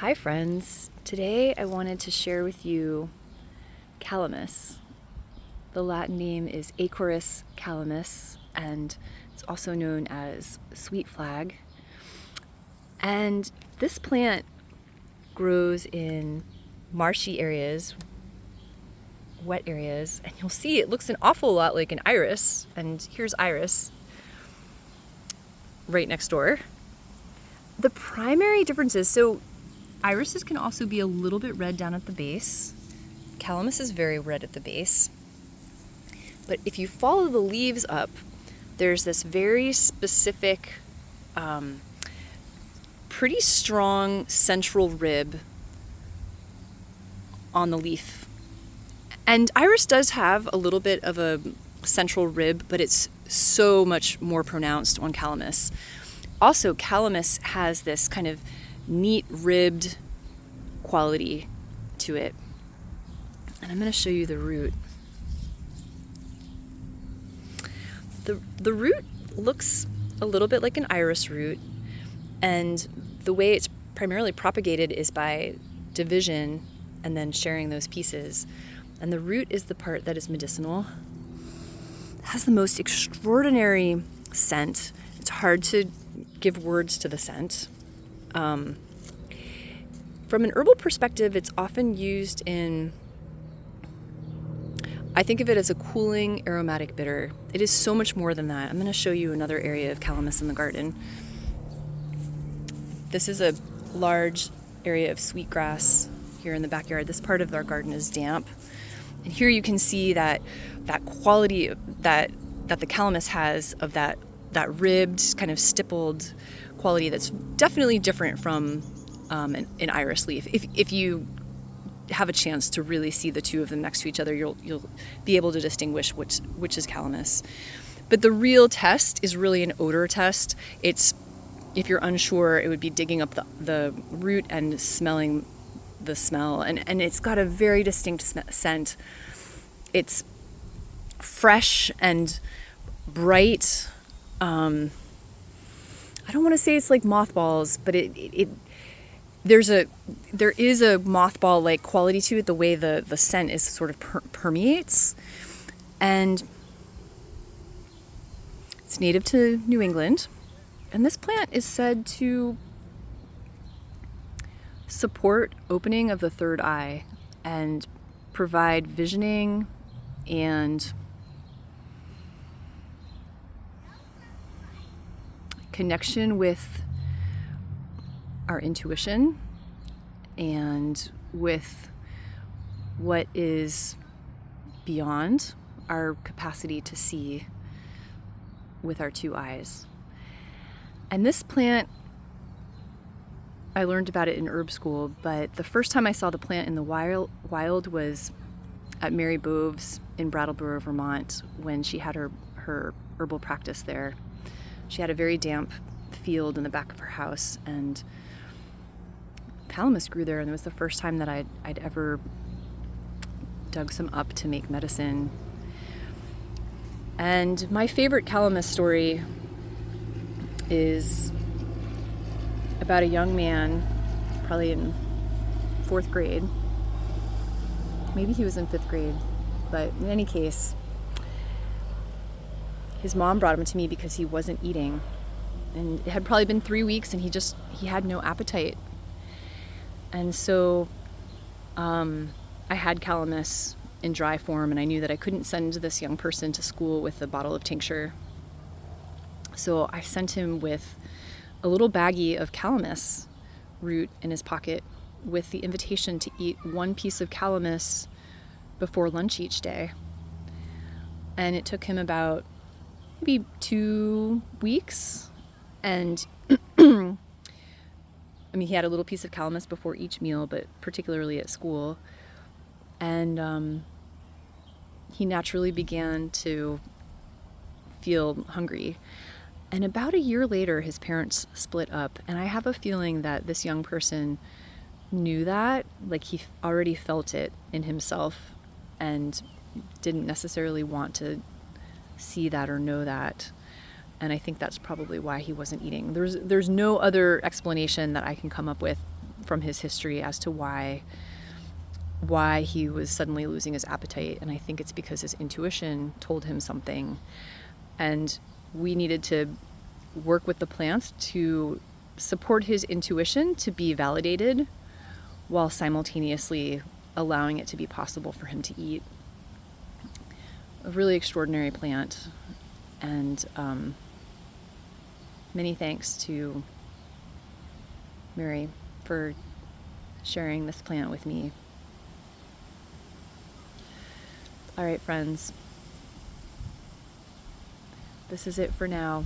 Hi friends, today I wanted to share with you calamus. The Latin name is Acorus calamus and it's also known as Sweetflag. And this plant grows in marshy areas, wet areas, and you'll see it looks an awful lot like an iris, and here's iris right next door. The primary differences, so irises can also be a little bit red down at the base. Calamus is very red at the base. But if you follow the leaves up, there's this very specific, pretty strong central rib on the leaf. And iris does have a little bit of a central rib, but it's so much more pronounced on calamus. Also, calamus has this kind of neat ribbed quality to it. And I'm going to show you the root. The root looks a little bit like an iris root, and the way it's primarily propagated is by division and then sharing those pieces. And the root is the part that is medicinal. It has the most extraordinary scent. It's hard to give words to the scent. From an herbal perspective, it's often used in, I think of it as a cooling aromatic bitter. It is so much more than that. I'm going to show you another area of calamus in the garden. This is a large area of sweetgrass here in the backyard. This part of our garden is damp. And here you can see that quality that the calamus has of that ribbed, kind of stippled quality that's definitely different from an iris leaf. If you have a chance to really see the two of them next to each other, you'll be able to distinguish which is calamus. But the real test is really an odor test. It's, if you're unsure, it would be digging up the root and smelling the smell. And it's got a very distinct scent. It's fresh and bright. I don't want to say it's like mothballs, but there is a mothball-like quality to it, the way the scent is sort of permeates. And it's native to New England. And this plant is said to support opening of the third eye and provide visioning and connection with our intuition and with what is beyond our capacity to see with our two eyes. And this plant, I learned about it in herb school, but the first time I saw the plant in the wild was at Mary Bove's in Brattleboro, Vermont, when she had her herbal practice there. She had a very damp field in the back of her house, and calamus grew there, and it was the first time that I'd ever dug some up to make medicine. And my favorite calamus story is about a young man, probably in 4th grade. Maybe he was in 5th grade, but in any case, his mom brought him to me because he wasn't eating. And it had probably been 3 weeks and he had no appetite. And so I had calamus in dry form, and I knew that I couldn't send this young person to school with a bottle of tincture. So I sent him with a little baggie of calamus root in his pocket with the invitation to eat 1 piece of calamus before lunch each day. And it took him about maybe 2 weeks. And I mean, he had a little piece of calamus before each meal, but particularly at school. And he naturally began to feel hungry. And about a year later, his parents split up. And I have a feeling that this young person knew that, like he already felt it in himself and didn't necessarily want to see that or know that. And I think that's probably why he wasn't eating. There's no other explanation that I can come up with from his history as to why he was suddenly losing his appetite. And I think it's because his intuition told him something. And we needed to work with the plants to support his intuition to be validated while simultaneously allowing it to be possible for him to eat. A really extraordinary plant. And many thanks to Mary for sharing this plant with me. All right, friends. This is it for now.